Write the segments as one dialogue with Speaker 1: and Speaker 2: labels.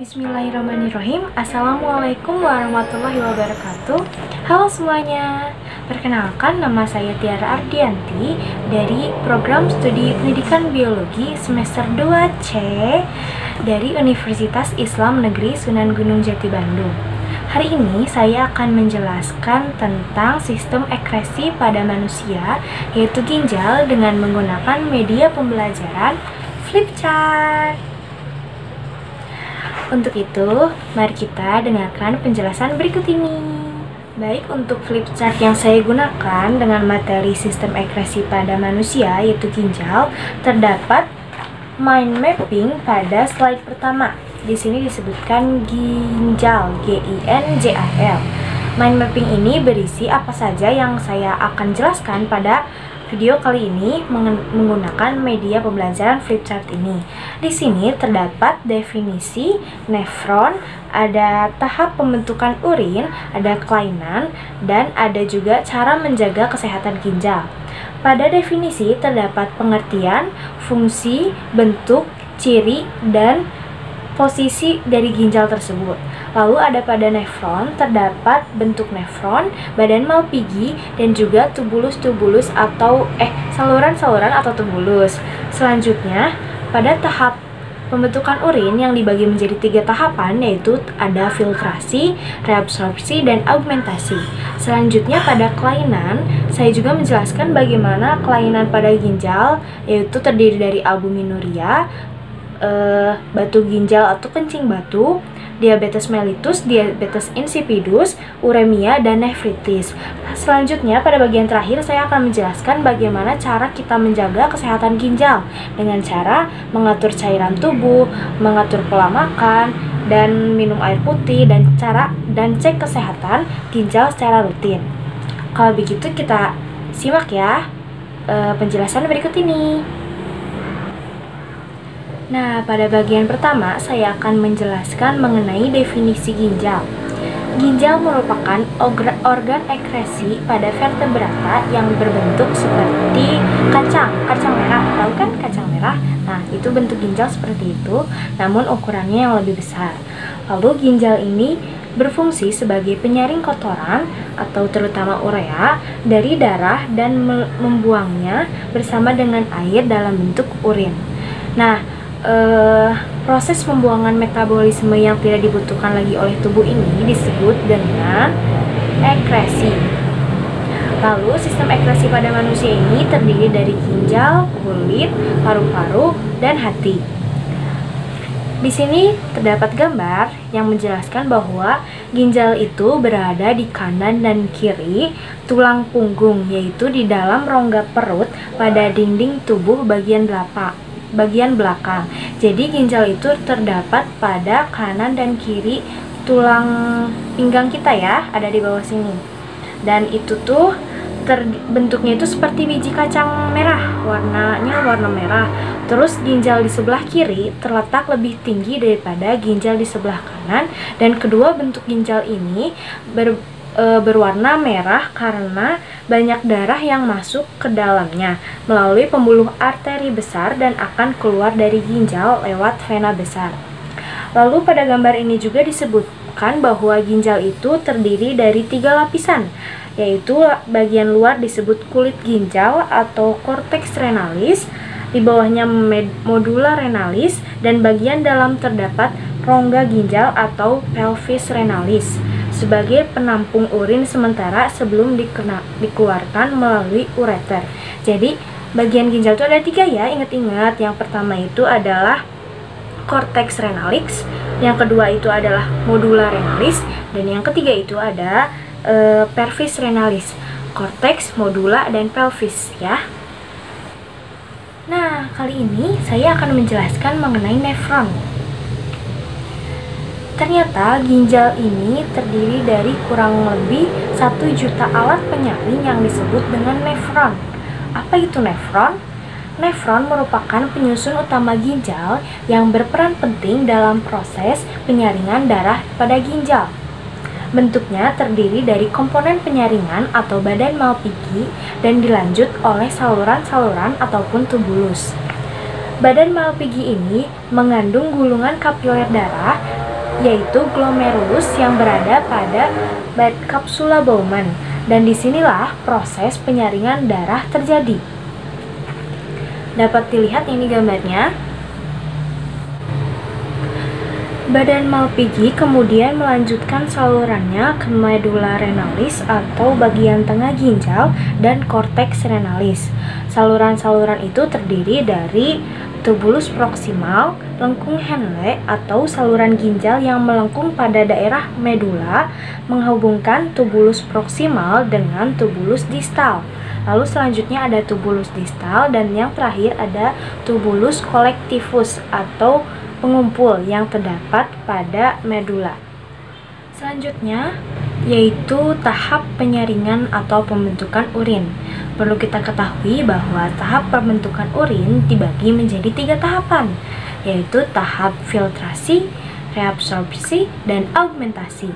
Speaker 1: Bismillahirrahmanirrahim. Assalamualaikum warahmatullahi wabarakatuh. Halo semuanya. Perkenalkan, nama saya Tiara Ardianti dari Program Studi Pendidikan Biologi semester 2C dari Universitas Islam Negeri Sunan Gunung Jati Bandung. Hari ini saya akan menjelaskan tentang sistem ekskresi pada manusia, yaitu ginjal, dengan menggunakan media pembelajaran flipchart. Untuk itu, mari kita dengarkan penjelasan berikut ini. Baik, untuk flipchart yang saya gunakan dengan materi sistem ekskresi pada manusia, yaitu ginjal, terdapat mind mapping pada slide pertama. Di sini disebutkan ginjal, G-I-N-J-A-L. Mind mapping ini berisi apa saja yang saya akan jelaskan pada video kali ini menggunakan media pembelajaran flipchart ini. Di sini terdapat definisi nefron, ada tahap pembentukan urin, ada kelainan, dan ada juga cara menjaga kesehatan ginjal. Pada definisi terdapat pengertian, fungsi, bentuk, ciri, dan posisi dari ginjal tersebut. Lalu ada pada nefron, terdapat bentuk nefron, badan Malpighi, dan juga tubulus-tubulus atau saluran-saluran atau tubulus. Selanjutnya, pada tahap pembentukan urin yang dibagi menjadi 3 tahapan, yaitu ada filtrasi, reabsorpsi, dan augmentasi. Selanjutnya pada kelainan, saya juga menjelaskan bagaimana kelainan pada ginjal, yaitu terdiri dari albuminuria, batu ginjal atau kencing batu, diabetes mellitus, diabetes insipidus, uremia, dan nefritis. Selanjutnya, pada bagian terakhir saya akan menjelaskan bagaimana cara kita menjaga kesehatan ginjal dengan cara mengatur cairan tubuh, mengatur pola makan, dan minum air putih, dan cek kesehatan ginjal secara rutin. Kalau begitu kita simak ya penjelasan berikut ini. Nah, pada bagian pertama, saya akan menjelaskan mengenai definisi ginjal. Ginjal merupakan organ ekskresi pada vertebrata yang berbentuk seperti kacang merah. Tahu kan kacang merah? Nah, itu bentuk ginjal seperti itu, namun ukurannya yang lebih besar. Lalu ginjal ini berfungsi sebagai penyaring kotoran atau terutama urea dari darah dan membuangnya bersama dengan air dalam bentuk urin. Nah, proses pembuangan metabolisme yang tidak dibutuhkan lagi oleh tubuh ini disebut dengan ekskresi. Lalu sistem ekskresi pada manusia ini terdiri dari ginjal, kulit, paru-paru, dan hati. Di sini terdapat gambar yang menjelaskan bahwa ginjal itu berada di kanan dan kiri tulang punggung, yaitu di dalam rongga perut pada dinding tubuh bagian belakang. Jadi ginjal itu terdapat pada kanan dan kiri tulang pinggang kita ya, ada di bawah sini. Dan itu tuh bentuknya itu seperti biji kacang merah, warnanya warna merah. Terus ginjal di sebelah kiri terletak lebih tinggi daripada ginjal di sebelah kanan, dan kedua bentuk ginjal ini berwarna merah karena banyak darah yang masuk ke dalamnya melalui pembuluh arteri besar dan akan keluar dari ginjal lewat vena besar. Lalu pada gambar ini juga disebutkan bahwa ginjal itu terdiri dari 3 lapisan, yaitu bagian luar disebut kulit ginjal atau cortex renalis, di bawahnya medulla renalis, dan bagian dalam terdapat rongga ginjal atau pelvis renalis sebagai penampung urin sementara sebelum dikeluarkan melalui ureter. Jadi bagian ginjal itu ada 3 ya, ingat-ingat. Yang pertama itu adalah cortex renalis, yang kedua itu adalah medulla renalis, dan yang ketiga itu ada pelvis renalis. Cortex, medulla, dan pelvis ya. Nah, kali ini saya akan menjelaskan mengenai nefron. Ternyata ginjal ini terdiri dari kurang lebih 1 juta alat penyaring yang disebut dengan nefron. Apa itu nefron? Nefron merupakan penyusun utama ginjal yang berperan penting dalam proses penyaringan darah pada ginjal. Bentuknya terdiri dari komponen penyaringan atau badan Malpighi dan dilanjut oleh saluran-saluran ataupun tubulus. Badan Malpighi ini mengandung gulungan kapiler darah yaitu glomerulus yang berada pada kapsula Bowman. Dan disinilah proses penyaringan darah terjadi. Dapat dilihat ini gambarnya. Badan Malpighi kemudian melanjutkan salurannya ke medula renalis atau bagian tengah ginjal dan korteks renalis. Saluran-saluran itu terdiri dari tubulus proksimal, lengkung Henle atau saluran ginjal yang melengkung pada daerah medula menghubungkan tubulus proksimal dengan tubulus distal. Lalu selanjutnya ada tubulus distal dan yang terakhir ada tubulus collectivus atau pengumpul yang terdapat pada medula. Selanjutnya yaitu tahap penyaringan atau pembentukan urin. Perlu kita ketahui bahwa tahap pembentukan urin dibagi menjadi 3 tahapan, yaitu tahap filtrasi, reabsorpsi, dan augmentasi.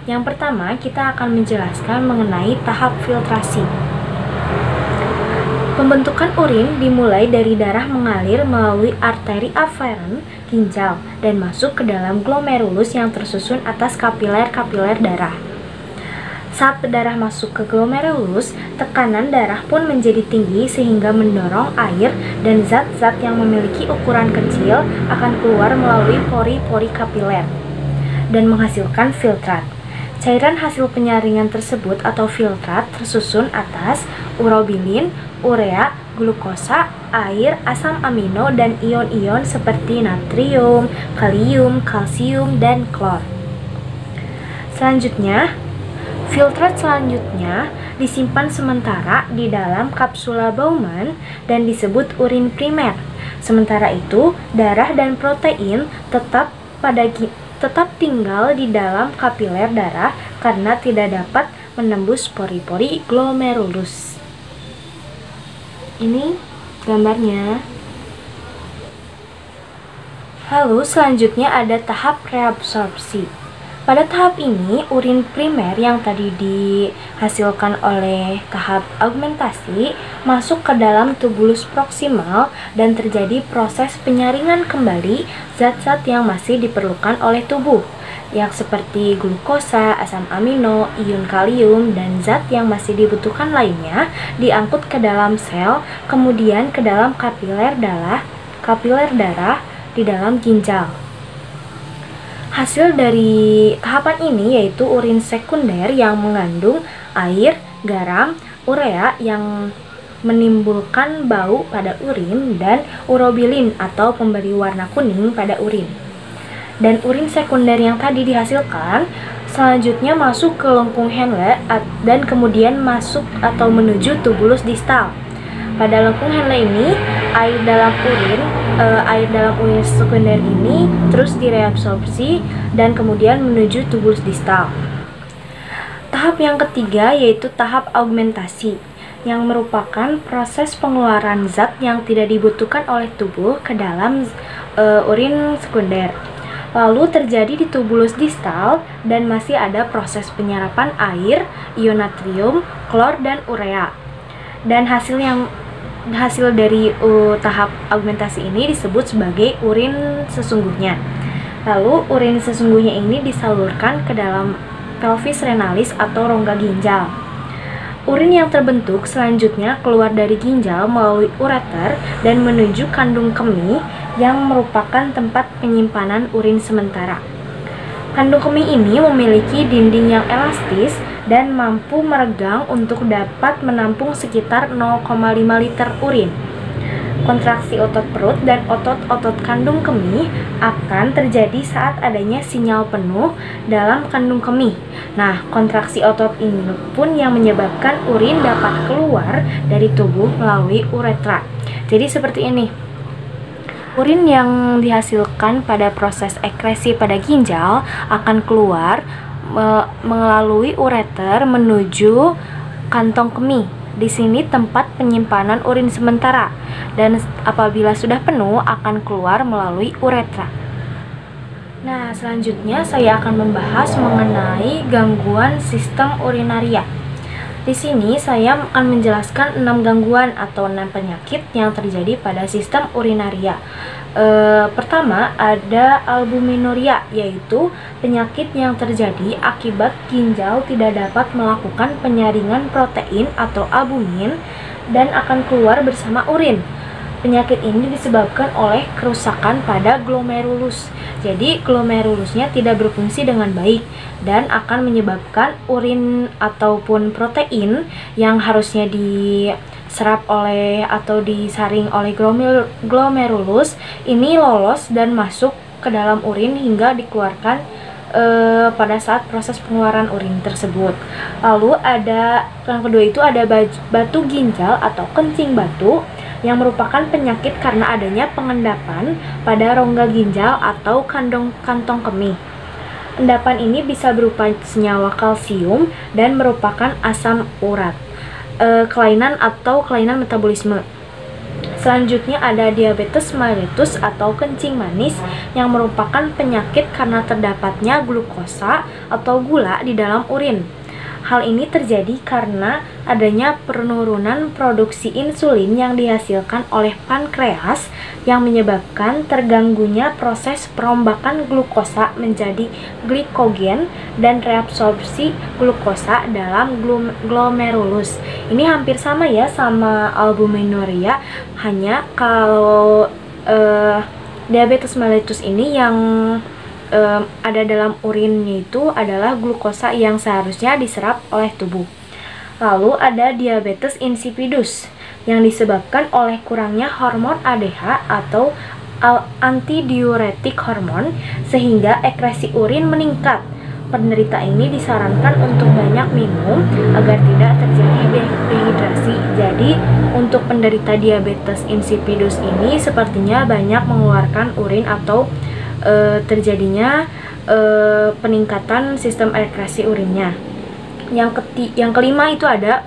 Speaker 1: Yang pertama, kita akan menjelaskan mengenai tahap filtrasi. Pembentukan urin dimulai dari darah mengalir melalui arteri aferen ginjal dan masuk ke dalam glomerulus yang tersusun atas kapiler-kapiler darah. Saat darah masuk ke glomerulus, tekanan darah pun menjadi tinggi sehingga mendorong air dan zat-zat yang memiliki ukuran kecil akan keluar melalui pori-pori kapiler dan menghasilkan filtrat. Cairan hasil penyaringan tersebut atau filtrat tersusun atas urobilin, urea, glukosa, air, asam amino, dan ion-ion seperti natrium, kalium, kalsium, dan klor. Selanjutnya, filtrat selanjutnya disimpan sementara di dalam kapsula Bowman dan disebut urin primer. Sementara itu, darah dan protein tetap tinggal di dalam kapiler darah karena tidak dapat menembus pori-pori glomerulus. Ini gambarnya. Lalu selanjutnya ada tahap reabsorpsi. Pada tahap ini, urin primer yang tadi dihasilkan oleh tahap augmentasi masuk ke dalam tubulus proksimal dan terjadi proses penyaringan kembali zat-zat yang masih diperlukan oleh tubuh, yang seperti glukosa, asam amino, ion kalium, dan zat yang masih dibutuhkan lainnya diangkut ke dalam sel, kemudian ke dalam kapiler darah di dalam ginjal. Hasil dari tahapan ini yaitu urin sekunder yang mengandung air, garam, urea yang menimbulkan bau pada urin, dan urobilin atau pemberi warna kuning pada urin. Dan urin sekunder yang tadi dihasilkan selanjutnya masuk ke lengkung Henle dan kemudian masuk atau menuju tubulus distal. Pada lengkung Henle ini, air dalam urin sekunder ini terus direabsorpsi dan kemudian menuju tubulus distal. Tahap yang ketiga yaitu tahap augmentasi, yang merupakan proses pengeluaran zat yang tidak dibutuhkan oleh tubuh ke dalam urin sekunder. Lalu terjadi di tubulus distal dan masih ada proses penyerapan air, ion natrium, klor, dan urea. Dan hasil dari tahap augmentasi ini disebut sebagai urin sesungguhnya. Lalu urin sesungguhnya ini disalurkan ke dalam pelvis renalis atau rongga ginjal. Urin yang terbentuk selanjutnya keluar dari ginjal melalui ureter dan menuju kandung kemih yang merupakan tempat penyimpanan urin sementara. Kandung kemih ini memiliki dinding yang elastis dan mampu meregang untuk dapat menampung sekitar 0,5 liter urin. Kontraksi otot perut dan otot-otot kandung kemih akan terjadi saat adanya sinyal penuh dalam kandung kemih. Nah, kontraksi otot ini pun yang menyebabkan urin dapat keluar dari tubuh melalui uretra. Jadi seperti ini. Urin yang dihasilkan pada proses ekresi pada ginjal akan keluar melalui ureter menuju kantong kemih. Di sini tempat penyimpanan urin sementara, dan apabila sudah penuh akan keluar melalui uretra. Nah, selanjutnya saya akan membahas mengenai gangguan sistem urinaria. Di sini saya akan menjelaskan 6 gangguan atau 6 penyakit yang terjadi pada sistem urinaria. Pertama ada albuminuria, yaitu penyakit yang terjadi akibat ginjal tidak dapat melakukan penyaringan protein atau albumin dan akan keluar bersama urin. Penyakit ini disebabkan oleh kerusakan pada glomerulus. Jadi glomerulusnya tidak berfungsi dengan baik dan akan menyebabkan urin ataupun protein yang harusnya diserap oleh atau disaring oleh glomerulus ini lolos dan masuk ke dalam urin hingga dikeluarkan pada saat proses pengeluaran urin tersebut. Lalu ada yang kedua itu ada batu ginjal atau kencing batu, yang merupakan penyakit karena adanya pengendapan pada rongga ginjal atau kantong kemih. Endapan ini bisa berupa senyawa kalsium dan merupakan asam urat, kelainan atau kelainan metabolisme. Selanjutnya ada diabetes mellitus atau kencing manis, yang merupakan penyakit karena terdapatnya glukosa atau gula di dalam urin. Hal ini terjadi karena adanya penurunan produksi insulin yang dihasilkan oleh pankreas yang menyebabkan terganggunya proses perombakan glukosa menjadi glikogen dan reabsorpsi glukosa dalam glomerulus. Ini hampir sama ya sama albuminuria, hanya kalau diabetes mellitus ini yang ada dalam urinnya itu adalah glukosa yang seharusnya diserap oleh tubuh. Lalu ada diabetes insipidus yang disebabkan oleh kurangnya hormon ADH atau antidiuretik hormon sehingga ekresi urin meningkat. Penderita ini disarankan untuk banyak minum agar tidak terjadi dehidrasi. Jadi untuk penderita diabetes insipidus ini sepertinya banyak mengeluarkan urin atau terjadinya peningkatan sistem ekresi urinnya. Yang kelima itu ada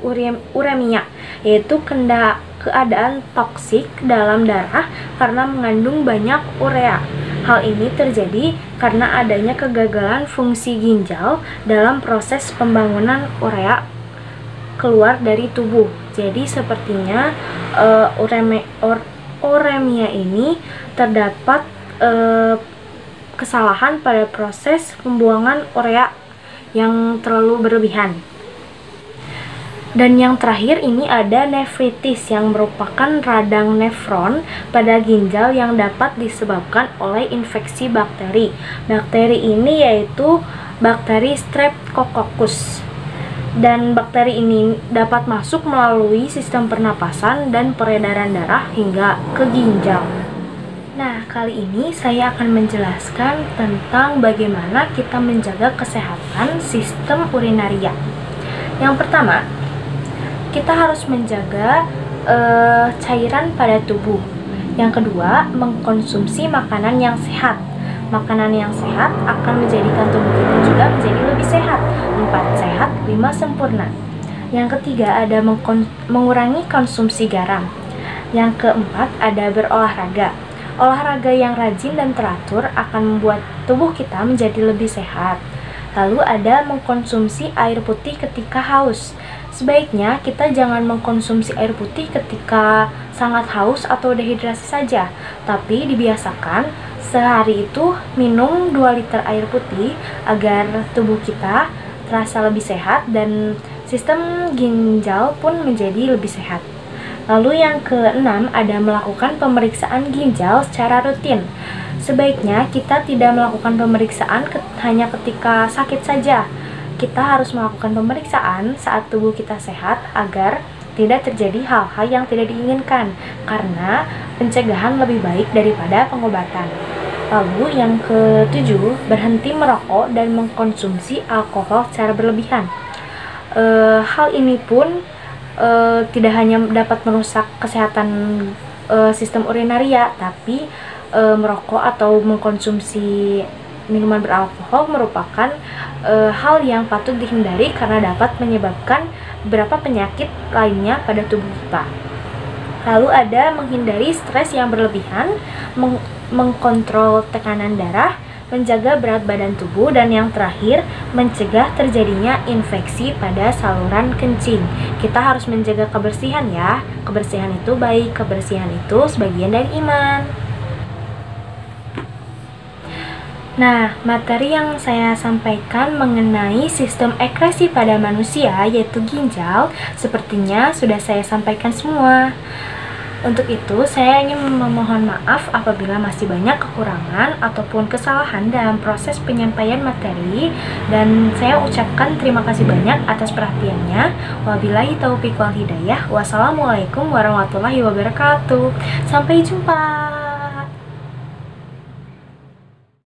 Speaker 1: uremia, yaitu keadaan toksik dalam darah karena mengandung banyak urea. Hal ini terjadi karena adanya kegagalan fungsi ginjal dalam proses pembangunan urea keluar dari tubuh. Jadi sepertinya uremia ini terdapat kesalahan pada proses pembuangan urea yang terlalu berlebihan. Dan yang terakhir ini ada nefritis, yang merupakan radang nefron pada ginjal yang dapat disebabkan oleh infeksi bakteri. Bakteri ini yaitu bakteri Streptococcus. Dan bakteri ini dapat masuk melalui sistem pernapasan dan peredaran darah hingga ke ginjal. Nah, kali ini saya akan menjelaskan tentang bagaimana kita menjaga kesehatan sistem urinaria. Yang pertama, kita harus menjaga cairan pada tubuh. Yang kedua, mengkonsumsi makanan yang sehat. Makanan yang sehat akan menjadikan tubuh kita juga menjadi lebih sehat. 4 sehat, 5 sempurna. Yang ketiga, ada mengurangi konsumsi garam. Yang keempat, ada berolahraga. Olahraga yang rajin dan teratur akan membuat tubuh kita menjadi lebih sehat. Lalu ada mengkonsumsi air putih ketika haus. Sebaiknya kita jangan mengkonsumsi air putih ketika sangat haus atau dehidrasi saja, tapi dibiasakan sehari itu minum 2 liter air putih agar tubuh kita terasa lebih sehat dan sistem ginjal pun menjadi lebih sehat. Lalu yang keenam ada melakukan pemeriksaan ginjal secara rutin. Sebaiknya kita tidak melakukan pemeriksaan hanya ketika sakit saja. Kita harus melakukan pemeriksaan saat tubuh kita sehat agar tidak terjadi hal-hal yang tidak diinginkan, karena pencegahan lebih baik daripada pengobatan. Lalu yang ketujuh, berhenti merokok dan mengkonsumsi alkohol secara berlebihan. Hal ini pun tidak hanya dapat merusak kesehatan sistem urinaria, tapi merokok atau mengkonsumsi minuman beralkohol merupakan hal yang patut dihindari karena dapat menyebabkan beberapa penyakit lainnya pada tubuh kita. Lalu ada menghindari stres yang berlebihan, mengkontrol tekanan darah, menjaga berat badan tubuh, dan yang terakhir, mencegah terjadinya infeksi pada saluran kencing. Kita harus menjaga kebersihan ya. Kebersihan itu baik, kebersihan itu sebagian dari iman. Nah, materi yang saya sampaikan mengenai sistem ekresi pada manusia, yaitu ginjal, sepertinya sudah saya sampaikan semua. Untuk itu, saya ingin memohon maaf apabila masih banyak kekurangan ataupun kesalahan dalam proses penyampaian materi, dan saya ucapkan terima kasih banyak atas perhatiannya. Wabillahi taufiq wal hidayah. Wassalamualaikum warahmatullahi wabarakatuh. Sampai jumpa.